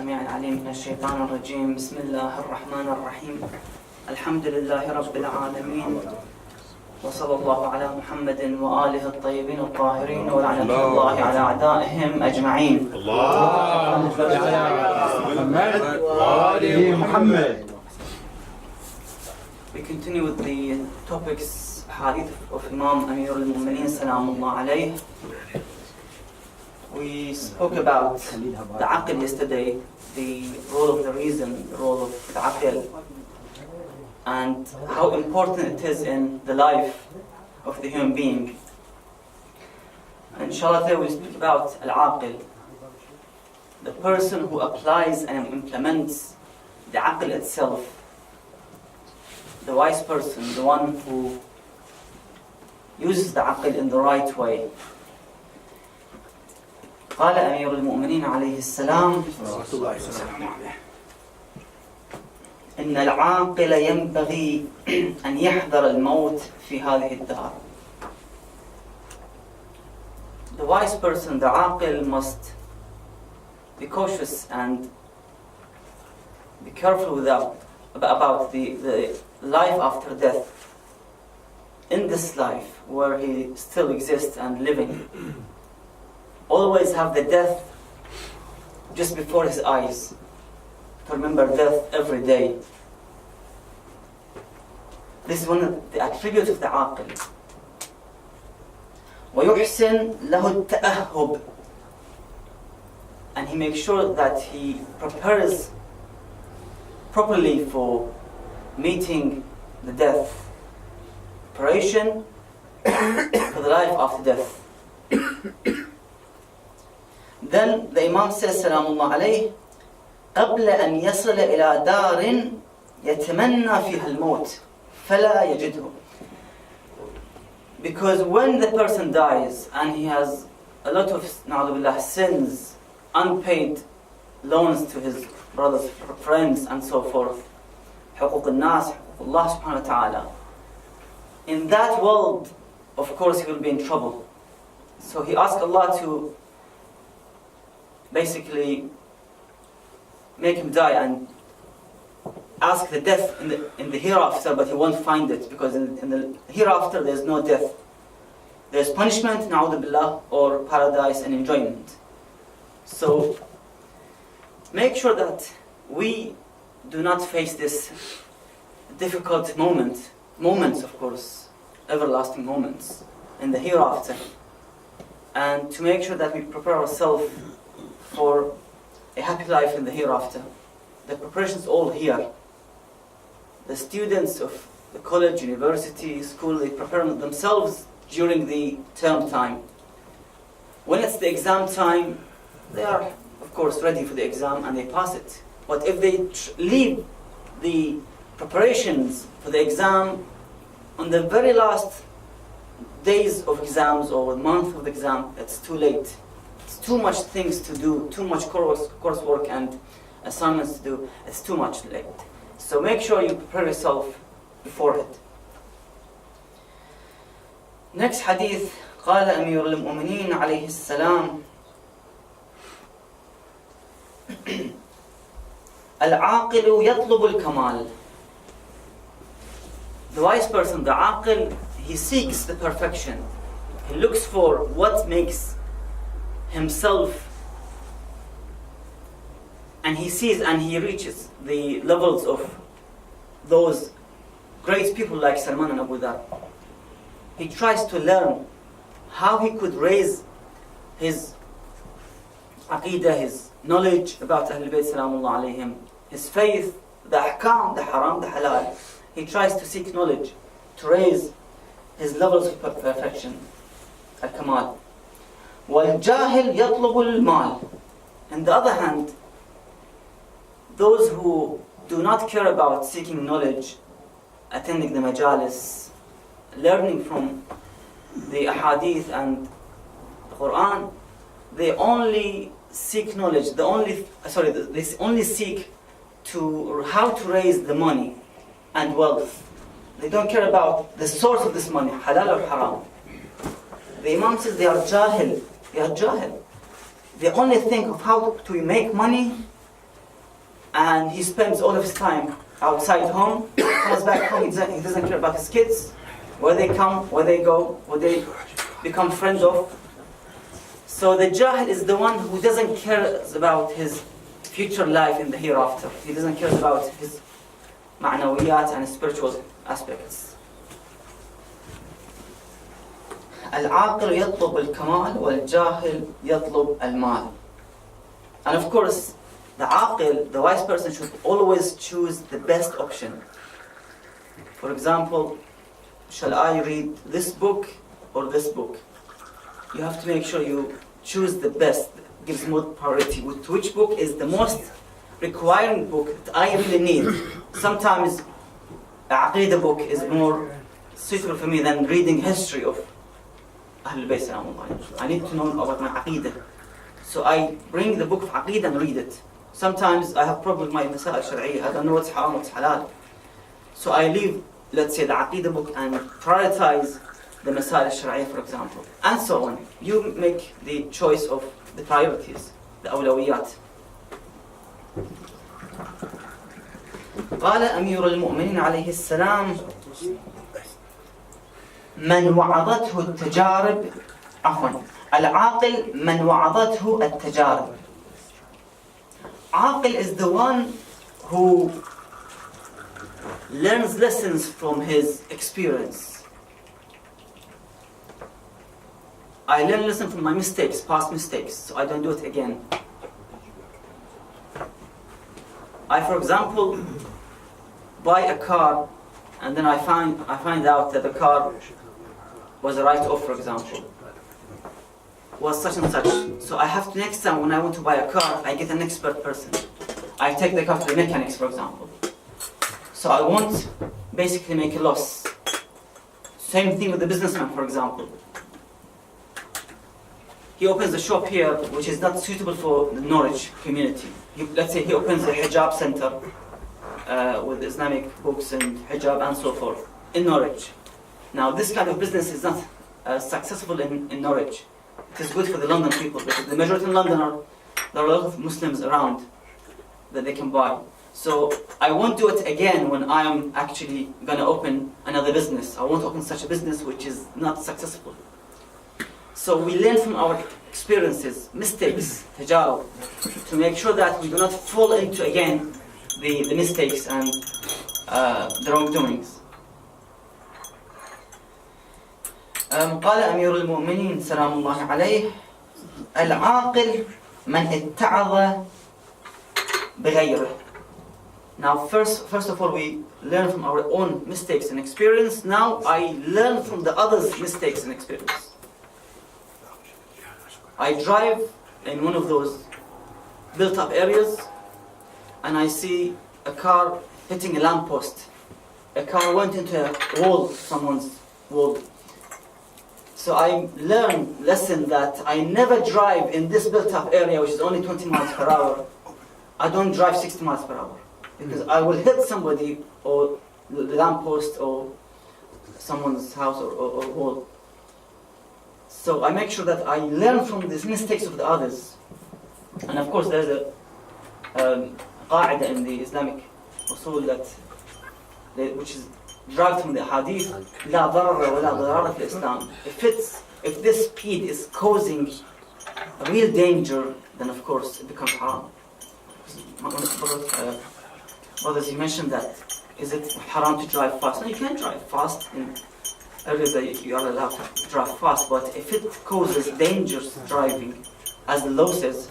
السميع العليم من الشيطان الرجيم. بسم الله الرحمن الرحيم. الحمد لله رب العالمين، وصلى الله على محمد وآله الطيبين الطاهرين، ولعنة الله على أعدائهم أجمعين. اللهم صل على محمد وآل محمد. We continue with the topics hadith of Imam Amir al-Mu'mineen Salamullah alayh. We spoke about the aql yesterday, the role of the reason, the role of the aql, and how important it is in the life of the human being. Inshallah, today we'll speak about al-aql, the person who applies and implements the aql itself, the wise person, the one who uses the aql in the right way. قال أمير المؤمنين عليه السلام: إن العاقل ينبغي أن يحذر الموت في هذه الدار. The wise person, the aqil, must be cautious and be careful about the life after death. In this life, where he still exists and living, always have the death just before his eyes, to remember death every day. This is one of the attributes of the aqil. وَيُحْسِنْ لَهُ التَّأَهُّبِ, and he makes sure that he prepares properly for meeting the death. Preparation for the life after death. Then the Imam says, Salamullah alayh, قبل أن يصل إلى دار يتمنى فيها الموت فلا يجده. Because when the person dies and he has a lot of na'udhu sins, unpaid loans to his brothers, friends, and so forth, حقوق الناس, حقوق الله سبحانه وتعالى, in that world, of course, he will be in trouble. So he asks Allah to basically make him die and ask the death in the hereafter, but he won't find it, because in the hereafter there's no death. There's punishment, na'udhu billah, or paradise and enjoyment. So make sure that we do not face this difficult moments, of course, everlasting moments in the hereafter, and to make sure that we prepare ourselves for a happy life in the hereafter. The preparations all here. The students of the college, university, school, they prepare themselves during the term time. When it's the exam time, they are, of course, ready for the exam and they pass it. But if they leave the preparations for the exam on the very last days of exams or month of the exam, it's too late. It's too much things to do, too much coursework and assignments to do. It's too much late. So make sure you prepare yourself beforehand. Next hadith, قال أمير المؤمنين عليه السلام: العاقل يطلب الكمال. The wise person, the aqil, he seeks the perfection. He looks for what makes himself, and he sees and he reaches the levels of those great people like Salman and Abu Dhar. He tries to learn how he could raise his aqidah, his knowledge about Ahlul Bayt Salamullah alayhim, his faith, the ahkam, the haram, the halal. He tries to seek knowledge to raise his levels of perfection, al-kamal. وَالْجَاهِلْ يَطْلُبُ الْمَالِ. On the other hand, those who do not care about seeking knowledge, attending the majalis, learning from the ahadith and the Quran, they only seek knowledge. They only seek to how to raise the money and wealth. They don't care about the source of this money, halal or haram. The Imam says they are jahil. They are jahil. They only think of how to make money and he spends all of his time outside home, comes back home, he doesn't care about his kids, where they come, where they go, what they become friends of. So the jahil is the one who doesn't care about his future life in the hereafter. He doesn't care about his ma'nawiyat and spiritual aspects. العاقل يطلب الكمال والجاهل يطلب المال. And of course, the aqil, the wise person, should always choose the best option. For example, shall I read this book or this book? You have to make sure you choose the best, gives more priority. Which book is the most requiring book that I really need? Sometimes the Aqidah book is more suitable for me than reading history of Ahlul Bayt. I need to know about my Aqidah. So I bring the book of Aqidah and read it. Sometimes I have problem with my Masail Shar'iyya. I don't know what's haram, what's halal. So I leave, let's say, the Aqidah book and prioritize the Masail Shar'iyya, for example. And so on. You make the choice of the priorities, the awlawiyat. قال أمير المؤمنين عليه السلام من وعظته التجارب العاقل من وعظته التجارب. Aqil is the one who learns lessons from his experience. I learn lessons from my mistakes, past mistakes, so I don't do it again. I, for example, buy a car and then I find out that the car was a write-off, for example, was such and such. So I have to, next time when I want to buy a car, I get an expert person. I take the car to the mechanics, for example. So I won't basically make a loss. Same thing with the businessman, for example. He opens a shop here which is not suitable for the Norwich community. Let's say he opens a hijab center with Islamic books and hijab and so forth in Norwich. Now this kind of business is not successful in Norwich. It is good for the London people, because the majority in London there are a lot of Muslims around that they can buy. So I won't do it again when I am actually going to open another business. I won't open such a business which is not successful. So we learn from our experiences, mistakes, tajarub, to make sure that we do not fall into again the mistakes and the wrongdoings. قال أمير المؤمنين سلام الله عليه العاقل من اتعظ بغيره. Now first of all we learn from our own mistakes and experience. Now I learn from the others' mistakes and experience. I drive in one of those built up areas and I see a car hitting a lamppost. A car went into a wall, someone's wall. So I learned lesson that I never drive in this built up area which is only 20 miles per hour. I don't drive 60 miles per hour because I will hit somebody or the lamppost or someone's house or wall. So I make sure that I learn from these mistakes of the others. And of course there's a qaida in the Islamic usul which is derived from the hadith لا ضرر ولا ضرار في Islam. If this speed is causing a real danger, then of course it becomes haram. Brothers, you mentioned that is it haram to drive fast? No, you can drive fast in areas that you are allowed to drive fast, but if it causes dangerous driving, as the law says,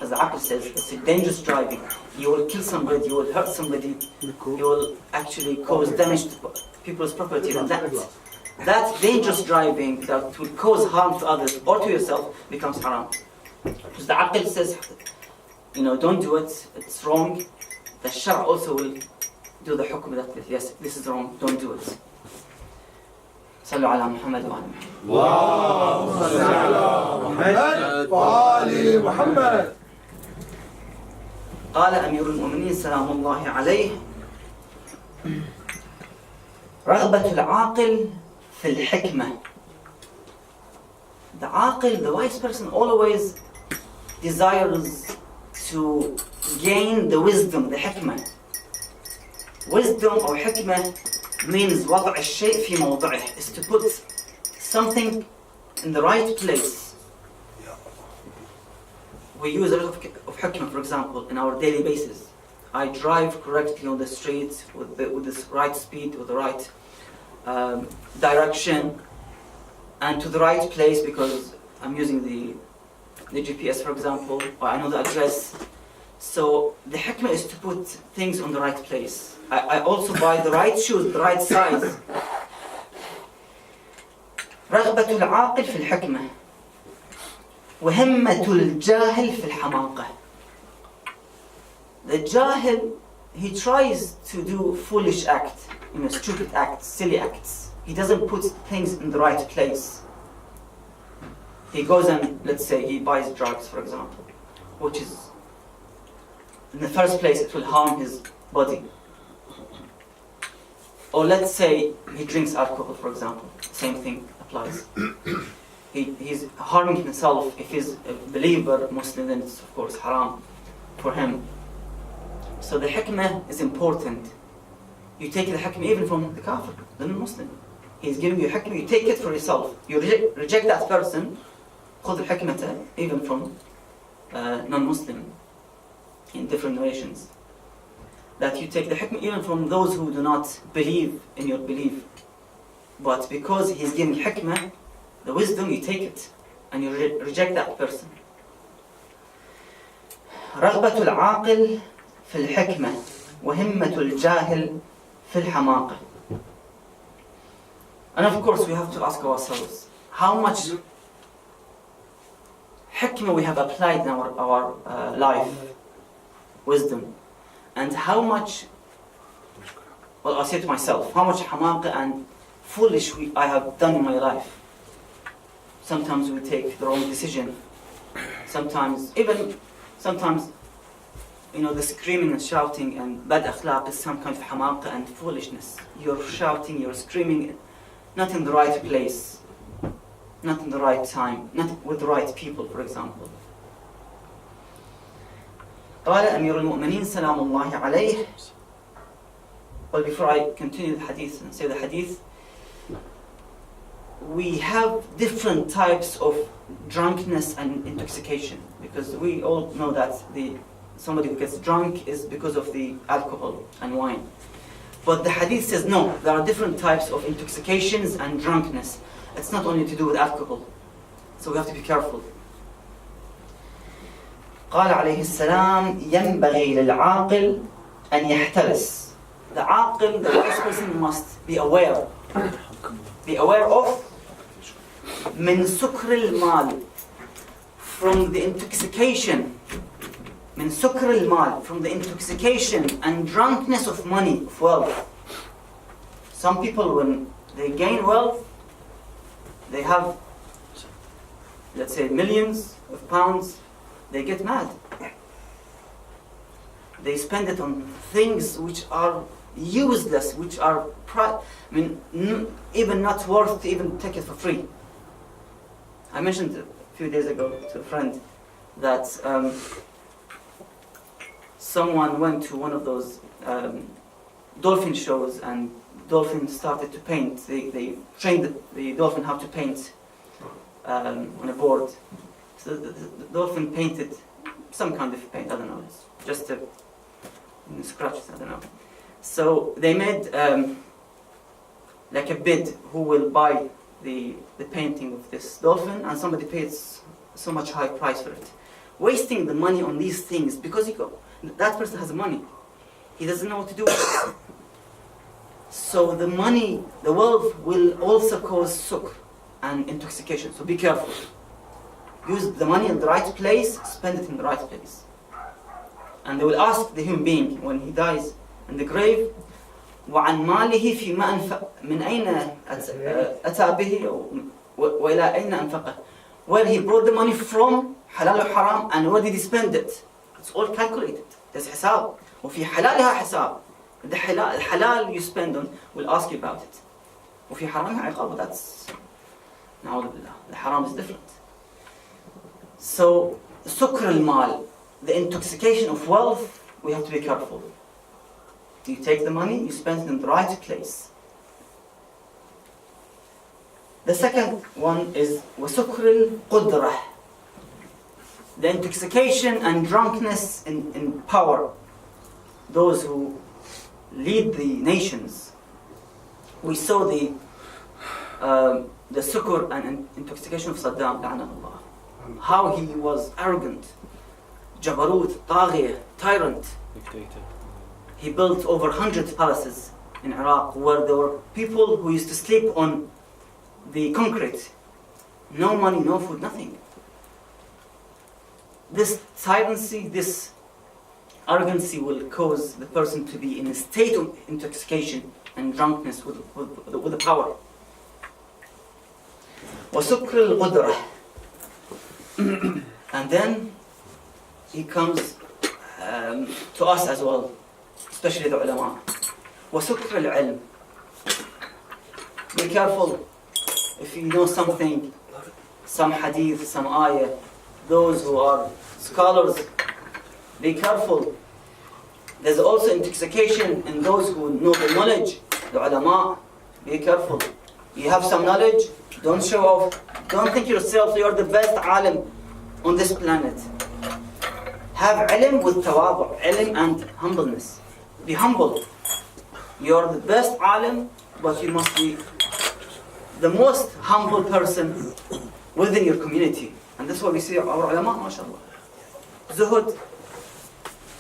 as the Aql says, it's dangerous driving. You will kill somebody, you will hurt somebody, you will actually cause damage to people's property. And that dangerous driving that will cause harm to others or to yourself becomes haram. Because the Aql says, don't do it, it's wrong. The Shar also will do the hukm that, yes, this is wrong, don't do it. صلوا على محمد وعلى محمد. اللهم صل على محمد وآل محمد. قال أمير المؤمنين سلام الله عليه رغبة العاقل في الحكمة. The aqil, the wise person, always desires to gain the wisdom, the hikmah. Wisdom or hikmah means وضع الشيء في موضعه, is to put something in the right place. We use a lot of hikmah, for example, in our daily basis. I drive correctly on the street with the right speed, with the right direction, and to the right place because I'm using the GPS, for example, or I know the address. So the hikmah is to put things on the right place. I also buy the right shoes, the right size. رغبة العاقل في الحكمة وهمة الجاهل في الحماقة. The jahil, he tries to do foolish acts, stupid acts, silly acts. He doesn't put things in the right place. He goes and, let's say, he buys drugs, for example, which is, in the first place, it will harm his body. Or let's say he drinks alcohol, for example. Same thing applies. He's harming himself. If he's a believer, Muslim, then it's of course haram for him. So the hikmah is important. You take the hikmah even from the kafir, the non-Muslim. He's giving you hikmah, you take it for yourself. You reject that person, خذ الحكمة, even from non-Muslim in different nations. That you take the hikmah even from those who do not believe in your belief. But because he's giving hikmah, the wisdom, you take it and you reject that person. رغبة العاقل في الحكمة وهمة الجاهل في الحماقة. And of course we have to ask ourselves, how much hikmah we have applied in our life, wisdom, and how much, well, I say to myself, how much hamaqa and foolish I have done in my life. Sometimes we take the wrong decision. Sometimes, the screaming and shouting and bad akhlaq is some kind of hamaqa and foolishness. You're shouting, you're screaming, not in the right place, not in the right time, not with the right people, for example. قال أمير المؤمنين سلام الله عليه. Well, before I continue the hadith and say the hadith, we have different types of drunkenness and intoxication, because we all know that somebody who gets drunk is because of the alcohol and wine. But the hadith says no, there are different types of intoxications and drunkenness. It's not only to do with alcohol, so we have to be careful. قال عليه السلام ينبغي للعاقل أن يحترس. The aqil, the wise person, must be aware of من سكر المال, from the intoxication, من سكر المال, from the intoxication and drunkenness of money, of wealth. Some people, when they gain wealth, they have, let's say, millions of pounds, they get mad. They spend it on things which are useless, which are, even not worth to even take it for free. I mentioned a few days ago to a friend that someone went to one of those dolphin shows, and dolphins started to paint. They trained the dolphin how to paint on a board. So the dolphin painted some kind of paint, I don't know, it's just a scratches, I don't know. So they made like a bid, who will buy the painting of this dolphin, and somebody pays so much high price for it. Wasting the money on these things, because that person has money. He doesn't know what to do with it. So the money, the wealth will also cause sukr and intoxication. So be careful. Use the money in the right place, spend it in the right place. And they will ask the human being when he dies in the grave, وعن ماله فيما من أين أتى به وإلى أين أنفقه. Where he brought the money from, halal or haram, and where did he spend it? It's all calculated. There's حساب. وفي حلالها حساب. The halal you spend on will ask you about it. وفي حرامها عقاب. That's نعوذ بالله. The haram is different. So سكر المال, the intoxication of wealth, we have to be careful. You take the money, you spend it in the right place. The second one is وَسُكْرِ الْقُدْرَةِ, the intoxication and drunkenness in power. Those who lead the nations. We saw the sukur and intoxication of Saddam, la'anahullah. How he was arrogant, jabarut, taghiyah, tyrant. Dictator. He built over 100 palaces in Iraq where there were people who used to sleep on the concrete. No money, no food, nothing. This tyranny, this arrogancy will cause the person to be in a state of intoxication and drunkenness with the power. وَسُكْرِ الْقُدْرَةِ. And then he comes to us as well, especially the ulama. وَسُكْرِ الْعِلْمِ. Be careful if you know something, some hadith, some ayah, those who are scholars, be careful. There's also intoxication in those who know the knowledge, the ulama. Be careful. You have some knowledge, don't show off. Don't think yourself you're the best alim on this planet. Have ilm with tawadu, ilm and humbleness. Be humble. You're the best alim, but you must be the most humble person within your community. And that's what we see our ulama, mashallah. Zuhud,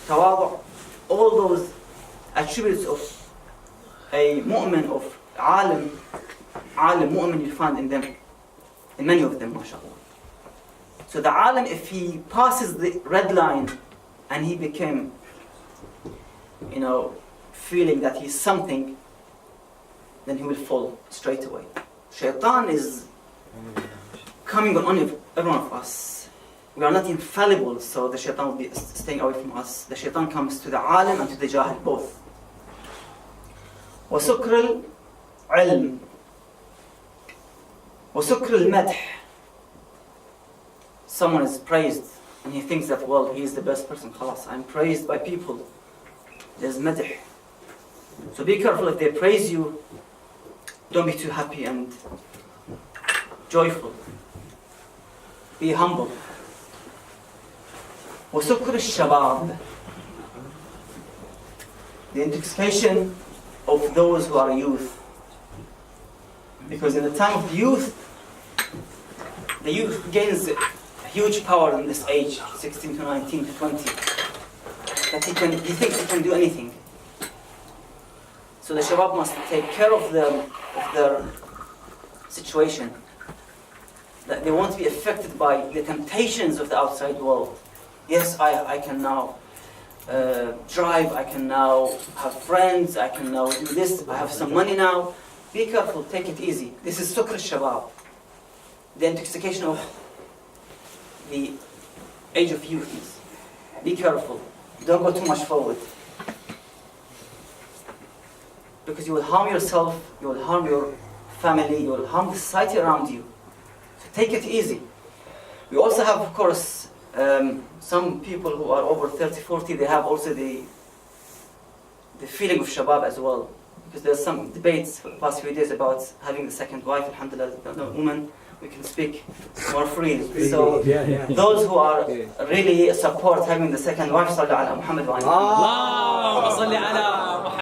tawadu, all those attributes of a mu'min, of alim, mu'min, you find in them, in many of them, mashallah. So the alim, if he passes the red line and he became, feeling that he's something, then he will fall straight away. Shaitan is coming on every one of us. We are not infallible, so the shaitan will be staying away from us. The shaitan comes to the alim and to the jahil, both. وَسُكْرِ الْعِلْمِ وَسُكْرِ الْمَدْحِ. Someone is praised and he thinks that, well, he is the best person. Khalas, I'm praised by people. There's madh. So be careful if they praise you. Don't be too happy and joyful. Be humble. وَسُكْرِ الشَّبَابِ. The intoxication of those who are youth. Because in the time of the youth gains huge power in this age, 16 to 19 to 20. That he thinks he can do anything. So the shabab must take care of their situation. That they won't be affected by the temptations of the outside world. Yes, I can now drive, I can now have friends, I can now do this, I have some money now. Be careful, take it easy. This is sukr shabab, the intoxication of the age of youth. Be careful, don't go too much forward. Because you will harm yourself, you will harm your family, you will harm the society around you. So take it easy. We also have, of course, some people who are over 30, 40, they have also the feeling of shabab as well. Because there's some debates for the past few days about having the second wife. Alhamdulillah, no woman, we can speak more freely. So those who are really support having the second wife, sallallahu alaihi Muhammad wa